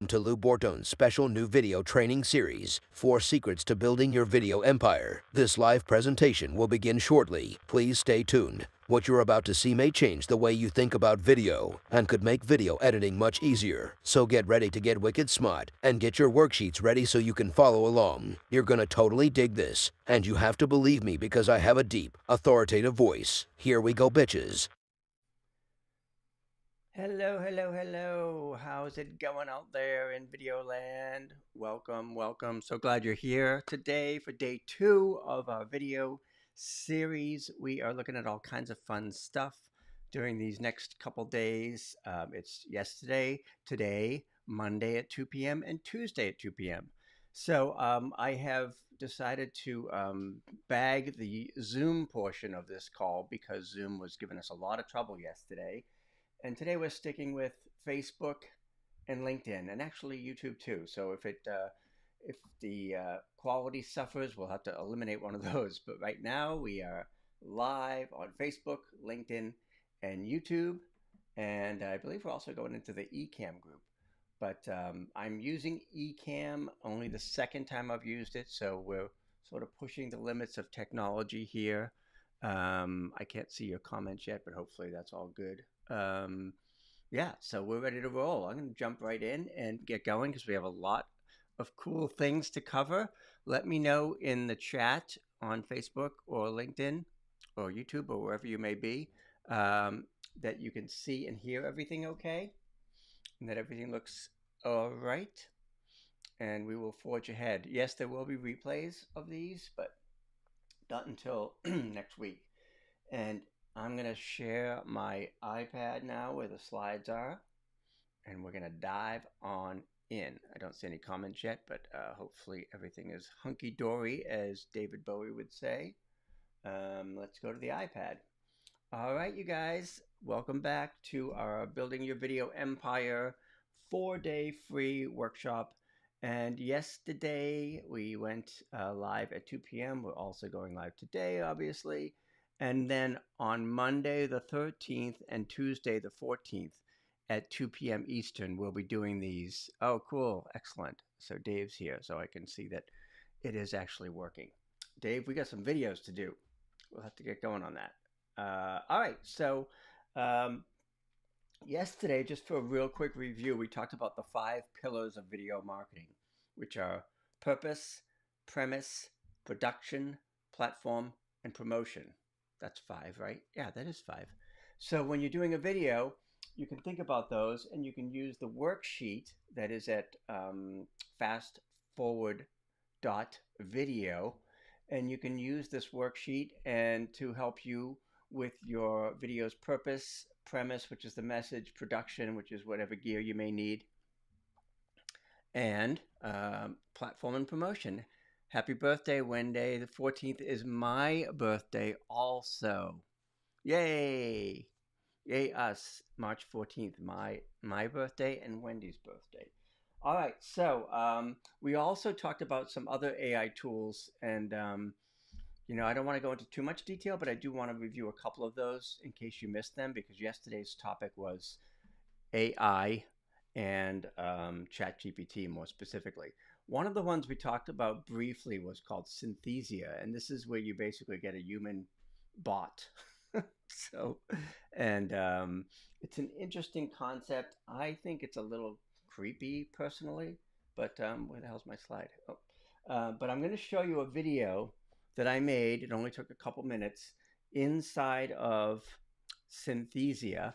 to Lou Borton's special new video training series, 4 Secrets to Building Your Video Empire. This live presentation will begin shortly. Please stay tuned. What you're about to see may change the way you think about video and could make video editing much easier. So get ready to get wicked smart and get your worksheets ready so you can follow along. You're gonna totally dig this, and you have to believe me because I have a deep, authoritative voice. Here we go, bitches. Hello, hello, hello. How's it going out there in video land? Welcome, welcome. So glad you're here today for day 2 of our video series. We are looking at all kinds of fun stuff during these next couple days. It's yesterday, today, Monday at 2 p.m., and Tuesday at 2 p.m. So I have decided to bag the Zoom portion of this call because Zoom was giving us a lot of trouble yesterday. And today we're sticking with Facebook and LinkedIn, and actually YouTube too. So if the quality suffers, we'll have to eliminate one of those. But right now we are live on Facebook, LinkedIn, and YouTube, and I believe we're also going into the Ecamm group. But I'm using Ecamm only the second time I've used it, so we're sort of pushing the limits of technology here. I can't see your comments yet, but hopefully that's all good. Yeah, so we're ready to roll. I'm going to jump right in and get going because we have a lot of cool things to cover. Let me know in the chat on Facebook or LinkedIn or YouTube or wherever you may be that you can see and hear everything okay and that everything looks all right. And we will forge ahead. Yes, there will be replays of these, but not until next week. And I'm going to share my iPad now where the slides are, and we're going to dive on in. I don't see any comments yet, but hopefully everything is hunky-dory, as David Bowie would say. Let's go to the iPad. All right, you guys, welcome back to our Building Your Video Empire 4-day free workshop. And yesterday we went live at 2 p.m. We're also going live today, obviously. And then on Monday the 13th and Tuesday the 14th at 2 p.m. Eastern, we'll be doing these. Oh, cool. Excellent. So Dave's here, so I can see that it is actually working. Dave, we got some videos to do. We'll have to get going on that. All right. So yesterday, just for a real quick review, we talked about the 5 pillars of video marketing, which are purpose, premise, production, platform, and promotion. That's 5, right? Yeah, that is 5. So when you're doing a video, you can think about those and you can use the worksheet that is at fastforward.video, and you can use this worksheet and to help you with your video's purpose, premise, which is the message, production, which is whatever gear you may need, and platform and promotion. Happy birthday, Wendy. The 14th is my birthday also. Yay! Yay us. March 14th, my birthday and Wendy's birthday. All right, so we also talked about some other AI tools, and I don't want to go into too much detail, but I do want to review a couple of those in case you missed them, because yesterday's topic was AI and ChatGPT more specifically. One of the ones we talked about briefly was called Synthesia, and this is where you basically get a human bot. So, and it's an interesting concept. I think it's a little creepy personally, but where the hell's my slide? Oh, but I'm going to show you a video that I made. It only took a couple minutes inside of Synthesia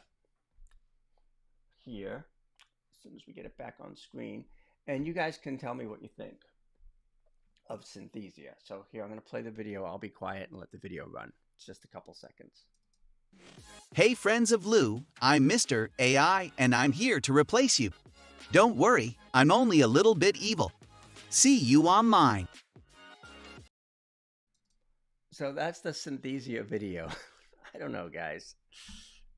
here, as soon as we get it back on screen. And you guys can tell me what you think of Synthesia. So here, I'm going to play the video. I'll be quiet and let the video run. It's just a couple seconds. Hey friends of Lou, I'm Mr. AI and I'm here to replace you. Don't worry, I'm only a little bit evil. See you on mine. So that's the Synthesia video. I don't know, guys.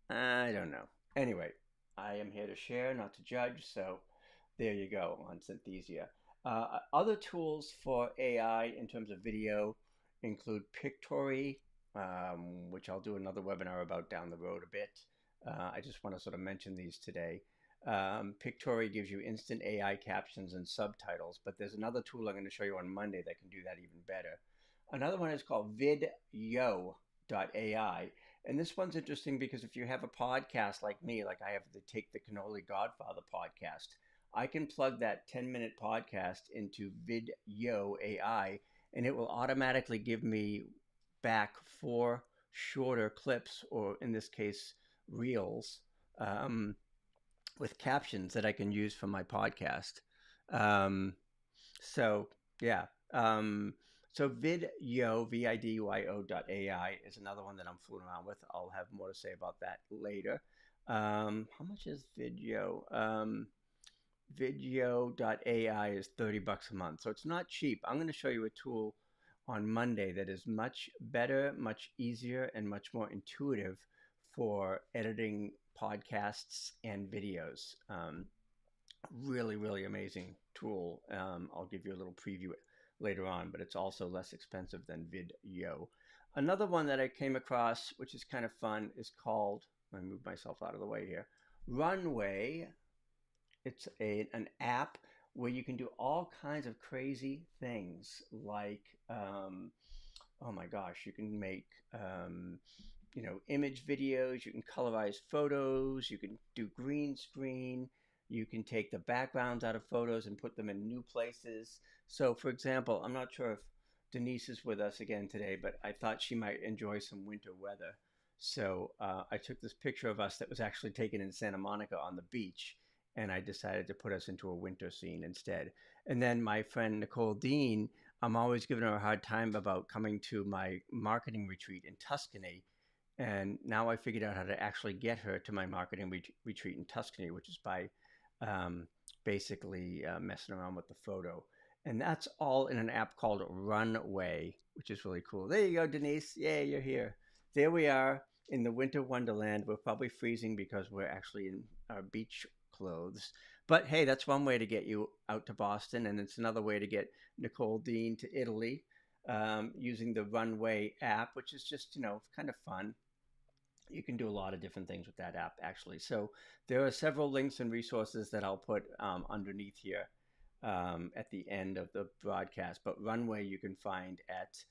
I don't know. Anyway, I am here to share, not to judge. So there you go on Synthesia. Other tools for AI in terms of video include Pictory, which I'll do another webinar about down the road a bit. I just want to sort of mention these today. Pictory gives you instant AI captions and subtitles, but there's another tool I'm going to show you on Monday that can do that even better. Another one is called vidyo.ai. And this one's interesting because if you have a podcast like me, like I have the Take the Cannoli Godfather podcast, I can plug that 10-minute podcast into Vidyo AI, and it will automatically give me back 4 shorter clips, or in this case, reels, with captions that I can use for my podcast. Um, so yeah. So Vidyo, vidyo.ai is another one that I'm fooling around with. I'll have more to say about that later. How much is Vidyo? Vidyo.ai is $30 a month. So it's not cheap. I'm going to show you a tool on Monday that is much better, much easier, and much more intuitive for editing podcasts and videos. Really, really amazing tool. I'll give you a little preview later on, but it's also less expensive than Vidyo. Another one that I came across, which is kind of fun, is called, let me move myself out of the way here, Runway. It's an app where you can do all kinds of crazy things like, oh my gosh, you can make, image videos, you can colorize photos, you can do green screen, you can take the backgrounds out of photos and put them in new places. So for example, I'm not sure if Denise is with us again today, but I thought she might enjoy some winter weather. So I took this picture of us that was actually taken in Santa Monica on the beach, and I decided to put us into a winter scene instead. And then my friend Nicole Dean, I'm always giving her a hard time about coming to my marketing retreat in Tuscany. And now I figured out how to actually get her to my marketing retreat in Tuscany, which is by basically messing around with the photo. And that's all in an app called Runway, which is really cool. There you go, Denise. Yay, you're here. There we are in the winter wonderland. We're probably freezing because we're actually in our beach clothes. But hey, that's one way to get you out to Boston. And it's another way to get Nicole Dean to Italy, using the Runway app, which is just, kind of fun. You can do a lot of different things with that app, actually. So there are several links and resources that I'll put underneath here at the end of the broadcast. But Runway you can find at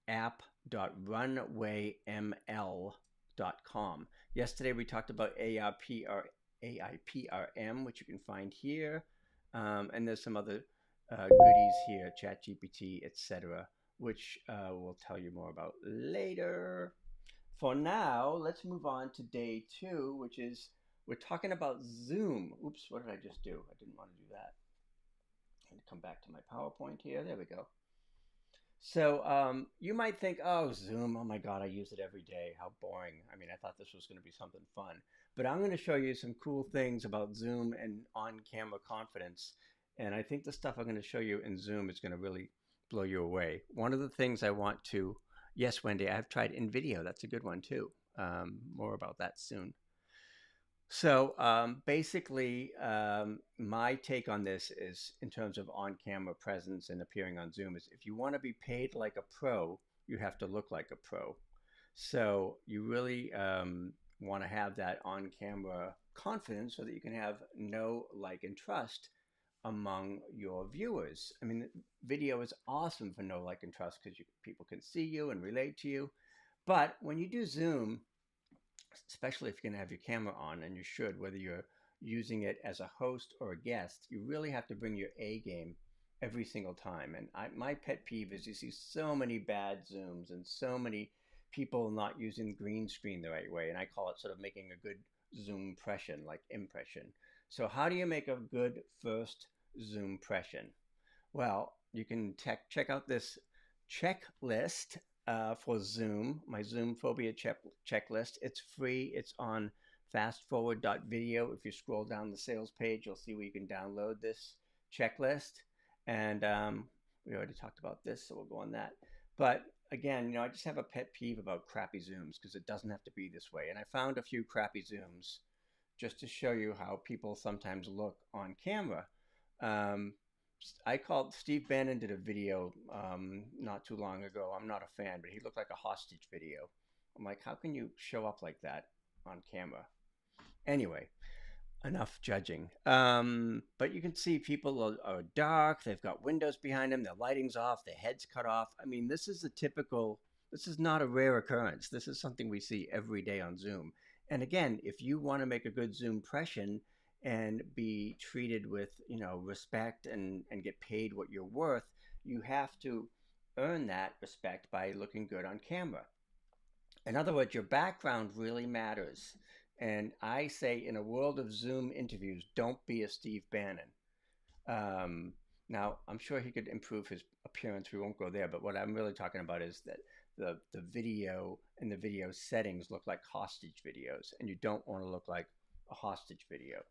app.runwayml.com. Yesterday we talked about AIPRM, which you can find here. And there's some other goodies here, ChatGPT, etc., which we'll tell you more about later. For now, let's move on to day 2, which is we're talking about Zoom. Oops, what did I just do? I didn't want to do that. I'm going to come back to my PowerPoint here. There we go. So you might think, oh, Zoom, oh my God, I use it every day. How boring. I mean, I thought this was going to be something fun. But I'm going to show you some cool things about Zoom and on-camera confidence. And I think the stuff I'm going to show you in Zoom is going to really blow you away. One of the things I want to, yes, Wendy, I've tried InVideo. That's a good one too. More about that soon. So basically, my take on this is, in terms of on-camera presence and appearing on Zoom, is if you want to be paid like a pro, you have to look like a pro. So you really want to have that on-camera confidence so that you can have know, like, and trust among your viewers. I mean, video is awesome for know, like, and trust because people can see you and relate to you. But when you do Zoom, especially if you're going to have your camera on, and you should, whether you're using it as a host or a guest, you really have to bring your A game every single time. And my pet peeve is you see so many bad Zooms and so many people not using green screen the right way. And I call it sort of making a good Zoom impression, like impression. So how do you make a good first Zoom impression? Well, you can check out this checklist for Zoom, my Zoom phobia checklist. It's free. It's on fastforward.video. If you scroll down the sales page, you'll see where you can download this checklist. And we already talked about this, so we'll go on that. But again, I just have a pet peeve about crappy Zooms because it doesn't have to be this way. And I found a few crappy Zooms just to show you how people sometimes look on camera. I called Steve Bannon did a video not too long ago. I'm not a fan, but he looked like a hostage video. I'm like, how can you show up like that on camera? Anyway, enough judging. But you can see people are dark. They've got windows behind them. Their lighting's off. Their head's cut off. I mean, this is a typical. This is not a rare occurrence. This is something we see every day on Zoom. And again, if you want to make a good Zoom impression and be treated with respect and get paid what you're worth, you have to earn that respect by looking good on camera. In other words, your background really matters. And I say, in a world of Zoom interviews, don't be a Steve Bannon. Now, I'm sure he could improve his appearance. We won't go there. But what I'm really talking about is that the video and the video settings look like hostage videos. And you don't want to look like a hostage video.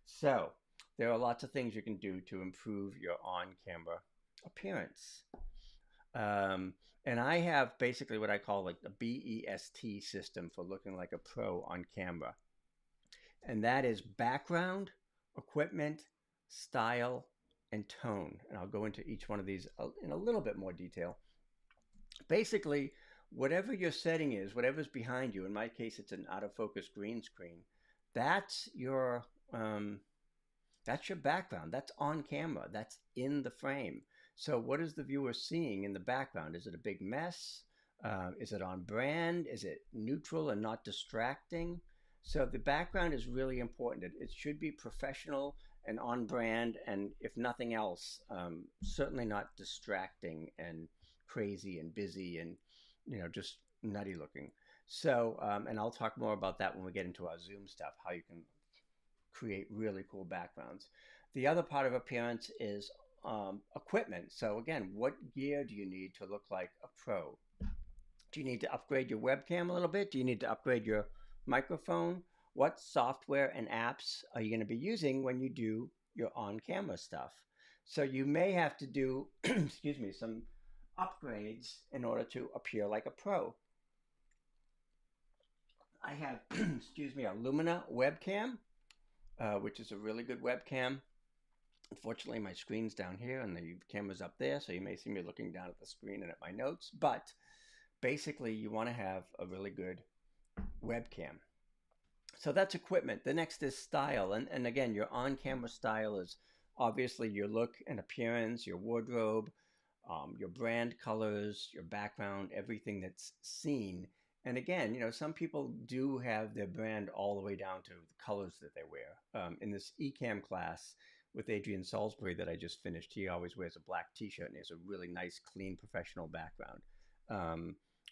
So there are lots of things you can do to improve your on-camera appearance. And I have basically what I call like the BEST system for looking like a pro on camera. And that is background, equipment, style, and tone. And I'll go into each one of these in a little bit more detail. Basically, whatever your setting is, whatever's behind you, in my case, it's an out of focus green screen. That's your background. That's on camera. That's in the frame. So what is the viewer seeing in the background? Is it a big mess? Is it on brand? Is it neutral and not distracting? So the background is really important. It should be professional and on brand, and if nothing else, certainly not distracting and crazy and busy and just nutty looking. So, and I'll talk more about that when we get into our Zoom stuff, how you can create really cool backgrounds. The other part of appearance is equipment. So again, what gear do you need to look like a pro? Do you need to upgrade your webcam a little bit? Do you need to upgrade your microphone? What software and apps are you going to be using when you do your on-camera stuff? So you may have to do, excuse me, some upgrades in order to appear like a pro. I have, excuse me, a Lumina webcam, which is a really good webcam. Unfortunately, my screen's down here and the camera's up there, so you may see me looking down at the screen and at my notes. But basically, you want to have a really good webcam. So that's equipment. The next is style. And again, your on-camera style is obviously your look and appearance, your wardrobe, your brand colors, your background, everything that's seen. And again, some people do have their brand all the way down to the colors that they wear. In this eCam class with Adrian Salisbury that I just finished, he always wears a black t-shirt and he has a really nice, clean, professional background.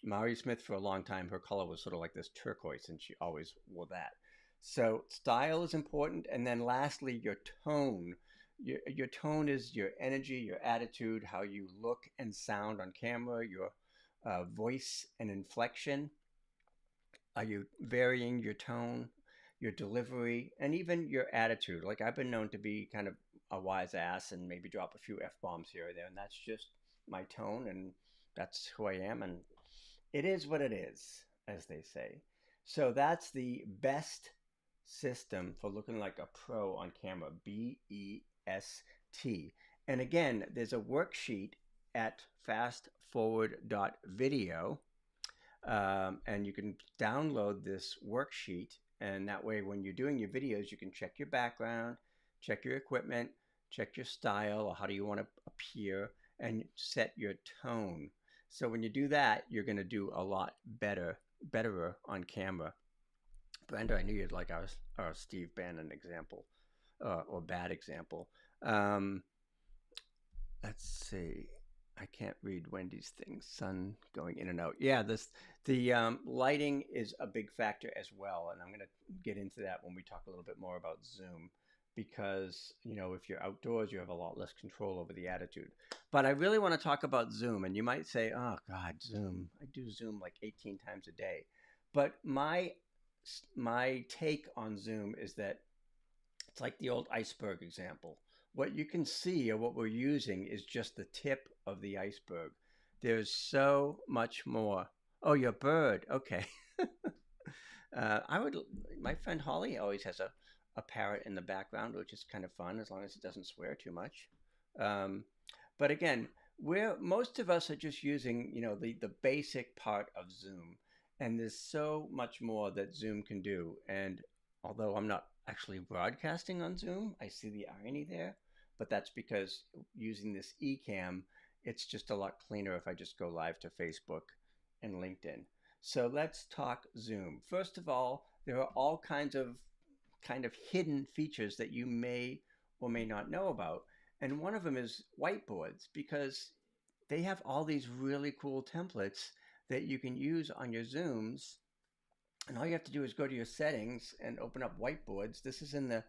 Mari Smith, for a long time, her color was sort of like this turquoise, and she always wore that. So style is important. And then lastly, your tone. Your tone is your energy, your attitude, how you look and sound on camera, your voice and inflection. Are you varying your tone, your delivery, and even your attitude? Like, I've been known to be kind of a wise ass and maybe drop a few F-bombs here or there, and that's just my tone, and that's who I am, and it is what it is, as they say. So that's the best system for looking like a pro on camera, BEST. And again, there's a worksheet at fastforward.video, and you can download this worksheet, and that way when you're doing your videos, you can check your background, check your equipment, check your style, or how do you want to appear, and set your tone. So when you do that, you're going to do a lot betterer on camera. Brenda, I knew you'd like our Steve Bannon example, or bad example. Let's see. I can't read Wendy's thing. Sun going in and out. Yeah, the lighting is a big factor as well, and I'm going to get into that when we talk a little bit more about Zoom, because if you're outdoors, you have a lot less control over the attitude. But I really want to talk about Zoom, and you might say, "Oh God, Zoom! I do Zoom like 18 times a day." But my take on Zoom is that it's like the old iceberg example. What you can see, or what we're using, is just the tip of the iceberg. There's so much more. Oh, your bird. Okay. My friend Holly always has a parrot in the background, which is kind of fun as long as it doesn't swear too much. But again, most of us are just using, the basic part of Zoom, and there's so much more that Zoom can do. And although I'm not actually broadcasting on Zoom. I see the irony there, but that's because using this eCam, it's just a lot cleaner if I just go live to Facebook and LinkedIn. So let's talk Zoom. First of all, there are all kinds of kind of hidden features that you may or may not know about. And one of them is whiteboards, because they have all these really cool templates that you can use on your Zooms. And all you have to do is go to your settings and open up whiteboards. This is in the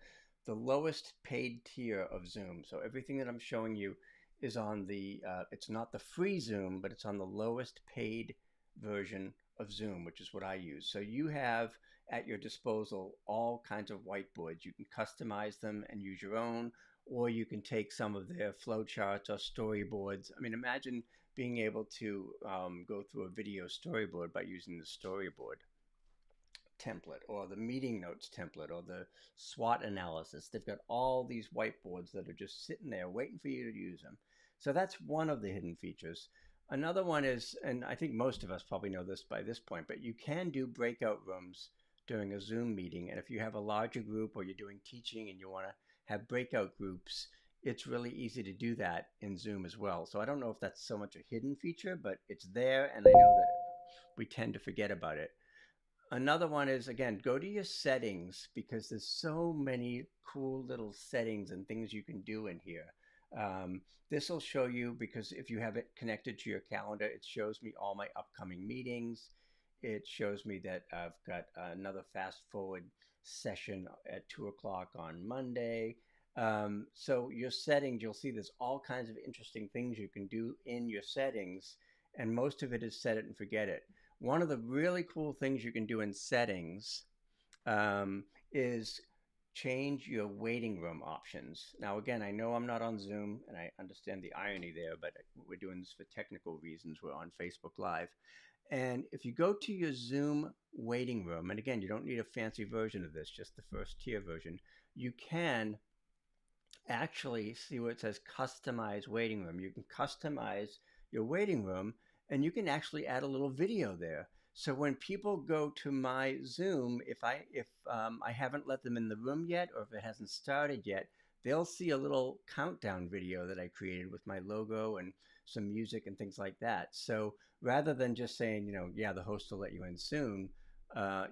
lowest paid tier of Zoom. So everything that I'm showing you is on the, it's not the free Zoom, but it's on the lowest paid version of Zoom, which is what I use. So you have at your disposal all kinds of whiteboards. You can customize them and use your own, or you can take some of their flowcharts or storyboards. I mean, imagine being able to go through a video storyboard by using the storyboard template or the meeting notes template or the SWOT analysis. They've got all these whiteboards that are just sitting there waiting for you to use them. So that's one of the hidden features. Another one is, and I think most of us probably know this by this point, but you can do breakout rooms during a Zoom meeting. And if you have a larger group or you're doing teaching and you want to have breakout groups, it's really easy to do that in Zoom as well. So I don't know if that's so much a hidden feature, but it's there, and I know that we tend to forget about it. Another one is, again, go to your settings, because there's so many cool little settings and things you can do in here. This will show you, because if you have it connected to your calendar, it shows me all my upcoming meetings. It shows me that I've got another fast forward session at 2 o'clock on Monday. So your settings, you'll see there's all kinds of interesting things you can do in your settings, and most of it is set it and forget it. One of the really cool things you can do in settings is change your waiting room options. Now, again, I know I'm not on Zoom, and I understand the irony there, but we're doing this for technical reasons. We're on Facebook Live. And if you go to your Zoom waiting room, and again, you don't need a fancy version of this, just the first tier version, you can actually see where it says customize waiting room. You can customize your waiting room, and you can actually add a little video there. So when people go to my Zoom, if I haven't let them in the room yet, or if it hasn't started yet, they'll see a little countdown video that I created with my logo and some music and things like that. So rather than just saying, yeah, the host will let you in soon,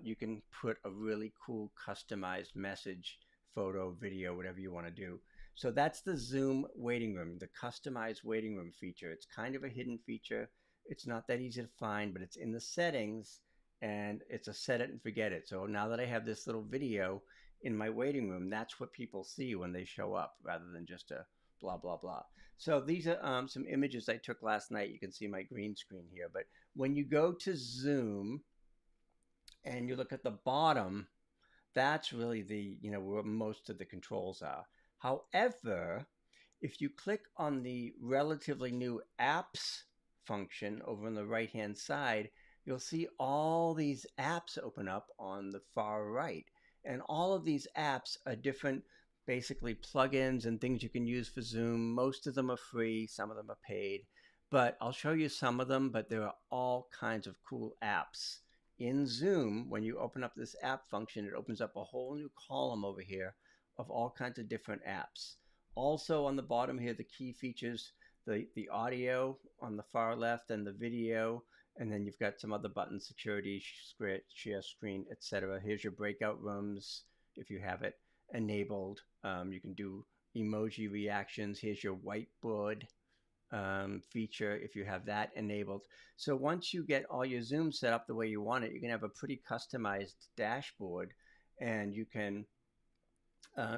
you can put a really cool customized message, photo, video, whatever you want to do. So that's the Zoom waiting room, the customized waiting room feature. It's kind of a hidden feature. It's not that easy to find, but it's in the settings, and it's a set it and forget it. So now that I have this little video in my waiting room, that's what people see when they show up, rather than just a blah, blah, blah. So these are some images I took last night. You can see my green screen here. But when you go to Zoom and you look at the bottom, that's really where most of the controls are. However, if you click on the relatively new apps function over on the right hand side, you'll see all these apps open up on the far right. And all of these apps are different, basically plugins and things you can use for Zoom. Most of them are free, some of them are paid, but I'll show you some of them. But there are all kinds of cool apps in Zoom. When you open up this app function, it opens up a whole new column over here of all kinds of different apps. Also on the bottom here, the key features, the audio on the far left and the video, and then you've got some other buttons, security, share screen, etc. Here's your breakout rooms if you have it enabled. You can do emoji reactions. Here's your whiteboard feature if you have that enabled. So once you get all your Zoom set up the way you want it, you can have a pretty customized dashboard, and you can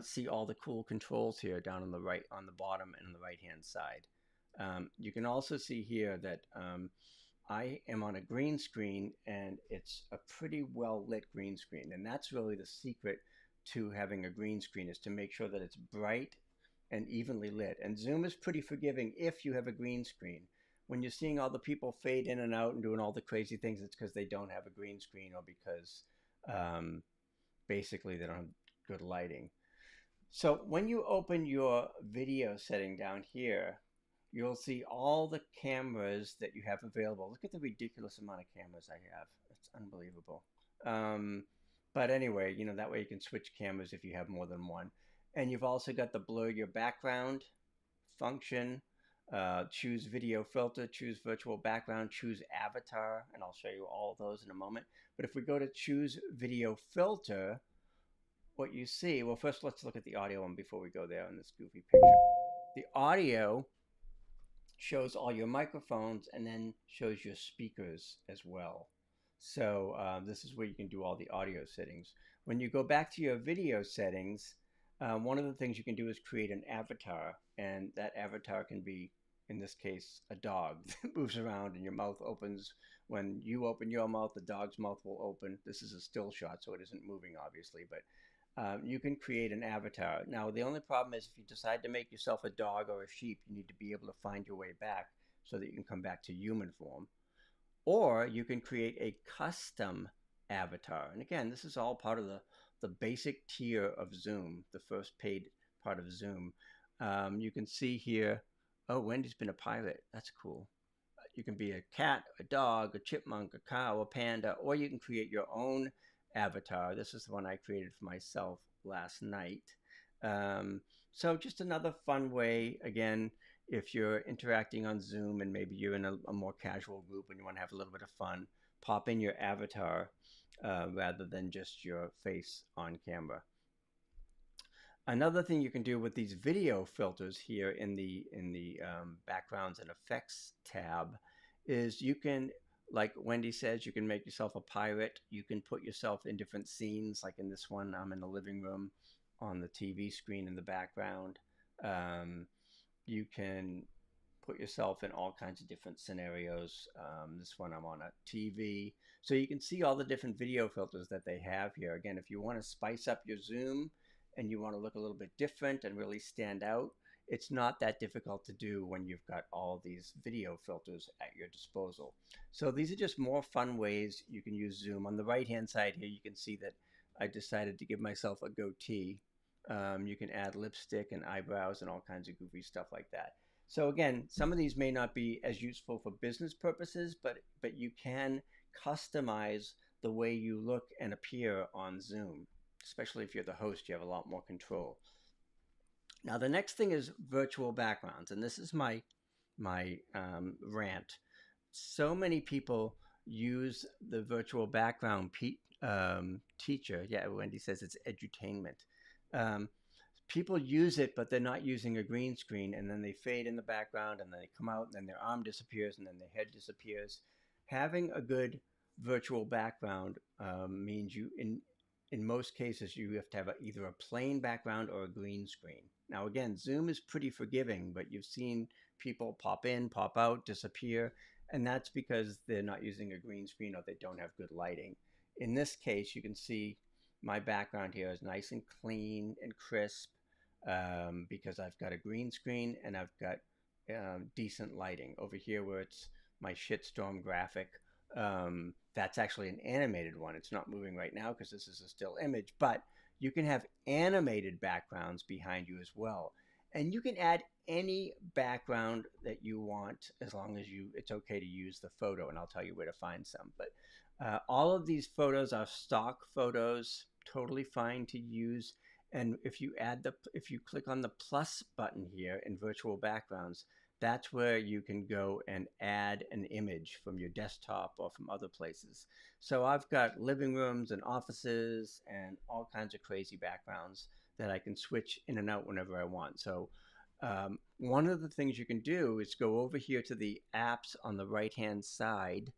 see all the cool controls here down on the right, on the bottom and on the right hand side. You can also see here that I am on a green screen, and it's a pretty well lit green screen. And that's really the secret to having a green screen, is to make sure that it's bright and evenly lit. And Zoom is pretty forgiving if you have a green screen. When you're seeing all the people fade in and out and doing all the crazy things, it's because they don't have a green screen, or because basically they don't have good lighting. So when you open your video setting down here, you'll see all the cameras that you have available. Look at the ridiculous amount of cameras I have. It's unbelievable. But anyway, that way you can switch cameras if you have more than one. And you've also got the blur your background function. Choose video filter, choose virtual background, choose avatar, and I'll show you all those in a moment. But if we go to choose video filter, what you see, well, first let's look at the audio one before we go there in this goofy picture. The audio shows all your microphones and then shows your speakers as well. So this is where you can do all the audio settings. When you go back to your video settings, one of the things you can do is create an avatar, and that avatar can be, in this case, a dog that moves around and your mouth opens. When you open your mouth, the dog's mouth will open. This is a still shot, so it isn't moving, obviously, but you can create an avatar. Now, the only problem is if you decide to make yourself a dog or a sheep, you need to be able to find your way back so that you can come back to human form. Or you can create a custom avatar. And again, this is all part of the basic tier of Zoom, the first paid part of Zoom. You can see here, oh, Wendy's been a pirate. That's cool. You can be a cat, a dog, a chipmunk, a cow, a panda, or you can create your own avatar. This is the one I created for myself last night. So just another fun way, again, if you're interacting on Zoom and maybe you're in a more casual group and you want to have a little bit of fun, pop in your avatar rather than just your face on camera. Another thing you can do with these video filters here in the backgrounds and effects tab is you can, like Wendy says, you can make yourself a pirate. You can put yourself in different scenes. Like in this one, I'm in the living room on the TV screen in the background. You can put yourself in all kinds of different scenarios. This one, I'm on a TV. So you can see all the different video filters that they have here. Again, if you want to spice up your Zoom and you want to look a little bit different and really stand out, it's not that difficult to do when you've got all these video filters at your disposal. So these are just more fun ways you can use Zoom. On the right-hand side here, you can see that I decided to give myself a goatee. You can add lipstick and eyebrows and all kinds of goofy stuff like that. So again, some of these may not be as useful for business purposes, but you can customize the way you look and appear on Zoom. Especially if you're the host, you have a lot more control. Now, the next thing is virtual backgrounds, and this is my rant. So many people use the virtual background teacher. Yeah, Wendy says it's edutainment. People use it, but they're not using a green screen, and then they fade in the background, and then they come out, and then their arm disappears, and then their head disappears. Having a good virtual background means you, in most cases, you have to have either a plain background or a green screen. Now, again, Zoom is pretty forgiving, but you've seen people pop in, pop out, disappear, and that's because they're not using a green screen or they don't have good lighting. In this case, you can see my background here is nice and clean and crisp because I've got a green screen and I've got decent lighting. Over here where it's my shitstorm graphic, that's actually an animated one. It's not moving right now because this is a still image, but you can have animated backgrounds behind you as well. And you can add any background that you want as long as it's okay to use the photo, and I'll tell you where to find some. But all of these photos are stock photos, totally fine to use. And if you click on the plus button here in virtual backgrounds, that's where you can go and add an image from your desktop or from other places. So I've got living rooms and offices and all kinds of crazy backgrounds that I can switch in and out whenever I want. So one of the things you can do is go over here to the apps on the right-hand side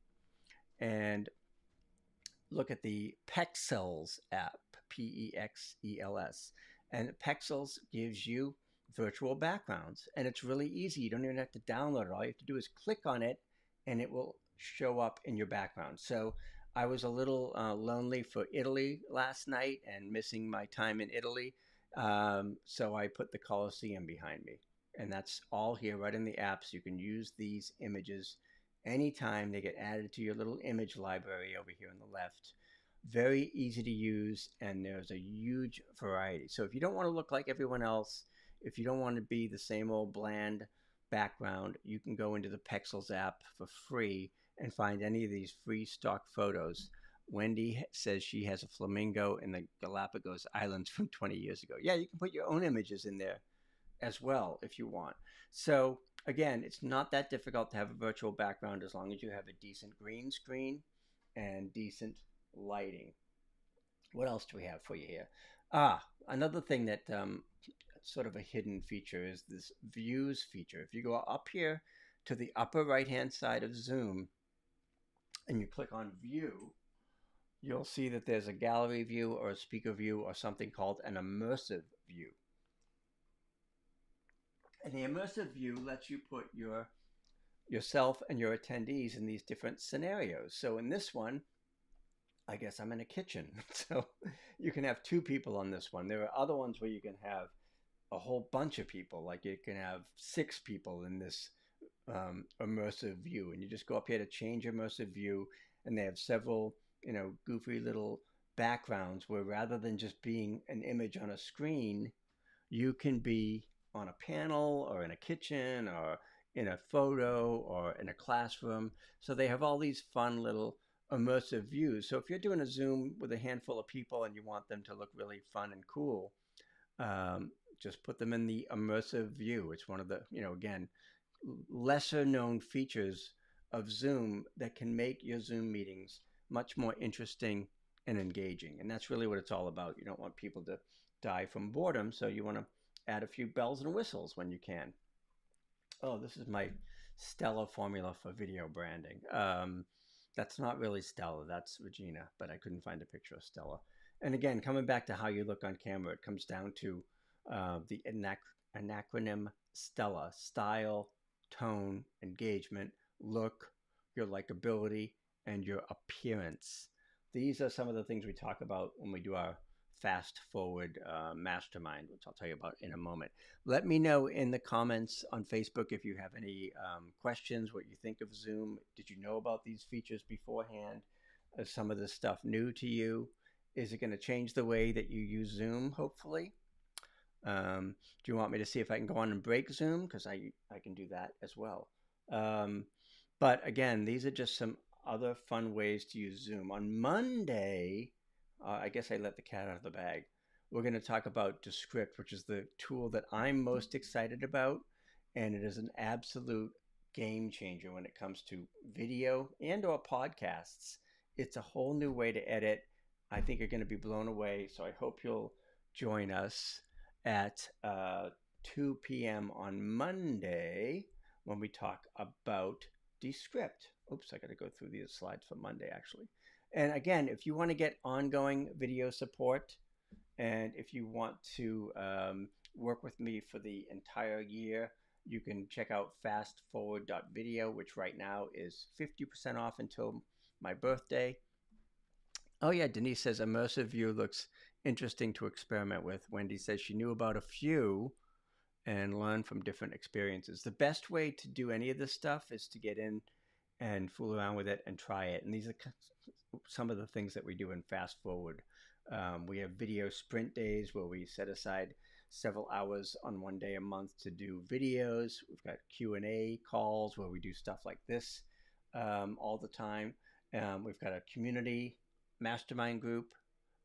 and look at the Pexels app, P-E-X-E-L-S. And Pexels gives you virtual backgrounds, and it's really easy. You don't even have to download it. All you have to do is click on it and it will show up in your background. So I was a little lonely for Italy last night and missing my time in Italy, so I put the Colosseum behind me, and that's all here right in the apps. You can use these images anytime. They get added to your little image library over here on the left. Very easy to use, and there's a huge variety. So if you don't want to look like everyone else, if you don't want to be the same old bland background, you can go into the Pexels app for free and find any of these free stock photos. Wendy says she has a flamingo in the Galapagos Islands from 20 years ago. Yeah, you can put your own images in there as well if you want. So again, it's not that difficult to have a virtual background as long as you have a decent green screen and decent lighting. What else do we have for you here? Another thing that sort of a hidden feature is this views feature. If you go up here to the upper right hand side of Zoom and you click on view, you'll see that there's a gallery view or a speaker view or something called an immersive view. And the immersive view lets you put yourself and your attendees in these different scenarios. So in this one, I guess I'm in a kitchen. So you can have 2 people on this one. There are other ones where you can have a whole bunch of people, like you can have 6 people in this immersive view. And you just go up here to change immersive view, and they have several, goofy little backgrounds where rather than just being an image on a screen, you can be on a panel or in a kitchen or in a photo or in a classroom. So they have all these fun little immersive views. So if you're doing a Zoom with a handful of people and you want them to look really fun and cool, just put them in the immersive view. It's one of the, again, lesser known features of Zoom that can make your Zoom meetings much more interesting and engaging. And that's really what it's all about. You don't want people to die from boredom, so you want to add a few bells and whistles when you can. Oh, this is my Stella formula for video branding. That's not really Stella, that's Regina, but I couldn't find a picture of Stella. And again, coming back to how you look on camera, it comes down to the acronym STELLA: style, tone, engagement, look, your likability, and your appearance. These are some of the things we talk about when we do our Fast Forward Mastermind, which I'll tell you about in a moment. Let me know in the comments on Facebook if you have any questions, what you think of Zoom. Did you know about these features beforehand? Is some of this stuff new to you? Is it going to change the way that you use Zoom, hopefully? Do you want me to see if I can go on and break Zoom? Because I can do that as well. But again, these are just some other fun ways to use Zoom. On Monday, I guess I let the cat out of the bag. We're going to talk about Descript, which is the tool that I'm most excited about. And it is an absolute game changer when it comes to video and or podcasts. It's a whole new way to edit. I think you're going to be blown away. So I hope you'll join us at 2 p.m. on Monday when we talk about Descript. Oops, I got to go through these slides for Monday, actually. And again, if you want to get ongoing video support, and if you want to work with me for the entire year, you can check out fastforward.video, which right now is 50% off until my birthday. Oh yeah, Denise says immersive view looks interesting to experiment with. Wendy says she knew about a few and learn from different experiences. The best way to do any of this stuff is to get in and fool around with it and try it. And these are some of the things that we do in Fast Forward. We have video sprint days where we set aside several hours on one day a month to do videos. We've got Q&A calls where we do stuff like this all the time. We've got a community mastermind group.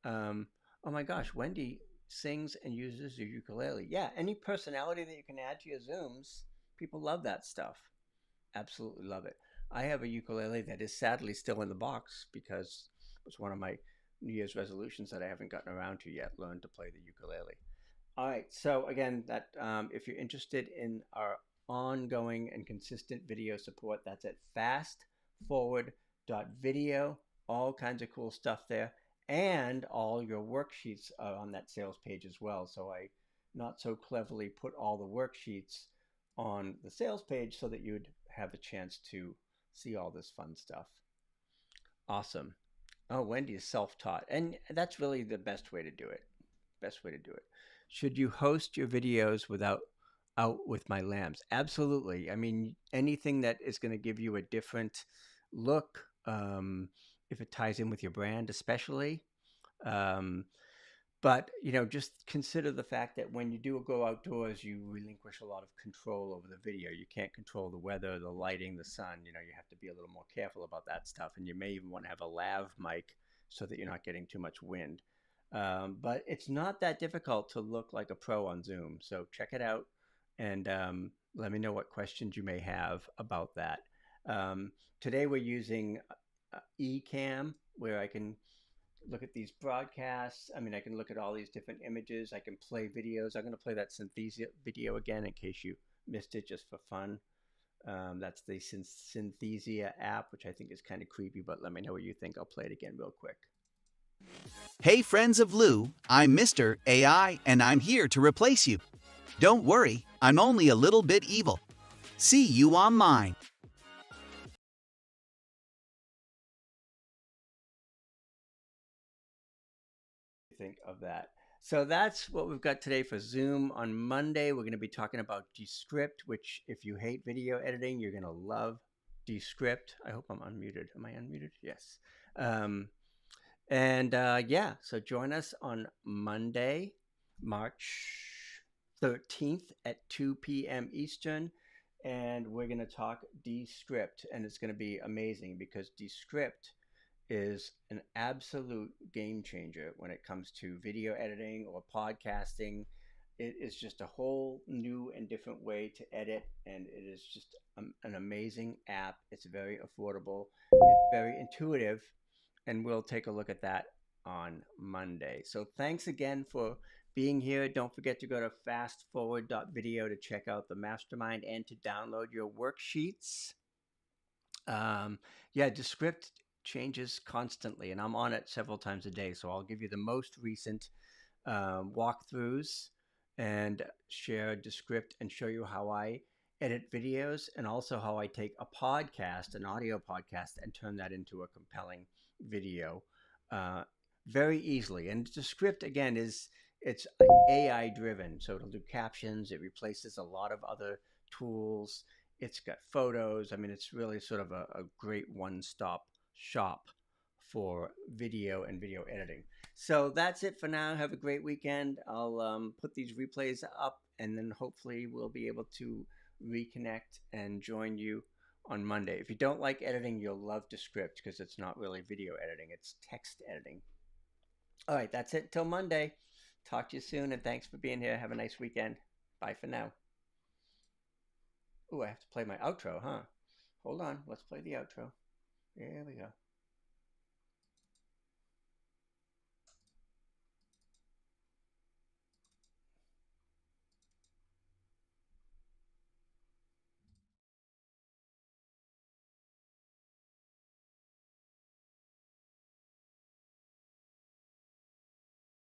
Oh my gosh, Wendy sings and uses your ukulele. Yeah, any personality that you can add to your Zooms, people love that stuff. Absolutely love it. I have a ukulele that is sadly still in the box because it was one of my New Year's resolutions that I haven't gotten around to yet, learn to play the ukulele. All right, so again, that if you're interested in our ongoing and consistent video support, that's at fastforward.video. All kinds of cool stuff there. And all your worksheets are on that sales page as well. So I not so cleverly put all the worksheets on the sales page so that you'd have a chance to see all this fun stuff. Awesome. Oh, Wendy is self-taught. And that's really the best way to do it. Best way to do it. Should you host your videos without out with my lambs? Absolutely. I mean, anything that is going to give you a different look, if it ties in with your brand, especially. But, just consider the fact that when you do go outdoors, you relinquish a lot of control over the video. You can't control the weather, the lighting, the sun. You have to be a little more careful about that stuff. And you may even want to have a lav mic so that you're not getting too much wind. But it's not that difficult to look like a pro on Zoom. So check it out and let me know what questions you may have about that. Today we're using Ecamm, where I can look at these broadcasts. I mean, I can look at all these different images. I can play videos. I'm going to play that Synthesia video again in case you missed it, just for fun. That's the Synthesia app, which I think is kind of creepy, but let me know what you think. I'll play it again real quick. Hey friends of Lou, I'm Mr. AI and I'm here to replace you. Don't worry, I'm only a little bit evil. See you on mine. Think of that. So that's what we've got today for Zoom. On Monday, we're going to be talking about Descript, which if you hate video editing, you're going to love Descript. I hope I'm unmuted. Am I unmuted? Yes. Yeah, so join us on Monday, March 13th at 2 p.m. Eastern, and we're going to talk Descript, and it's going to be amazing because Descript is an absolute game changer when it comes to video editing or podcasting. It is just a whole new and different way to edit, and it is just an amazing app. It's very affordable, it's very intuitive, and we'll take a look at that on Monday. So thanks again for being here. Don't forget to go to fastforward.video to check out the mastermind and to download your worksheets. Descript changes constantly, and I'm on it several times a day. So I'll give you the most recent walkthroughs and share Descript and show you how I edit videos and also how I take a podcast, an audio podcast, and turn that into a compelling video very easily. And Descript, again, it's AI driven, so it'll do captions. It replaces a lot of other tools. It's got photos. I mean, it's really sort of a great one-stop shop for video and video editing. So that's it for now. Have a great weekend. I'll put these replays up, and then hopefully we'll be able to reconnect and join you on Monday. If you don't like editing, you'll love Descript because it's not really video editing, it's text editing. All right, that's it till Monday. Talk to you soon, and thanks for being here. Have a nice weekend. Bye for now. Oh, I have to play my outro, huh? Hold on. Let's play the outro. There we go.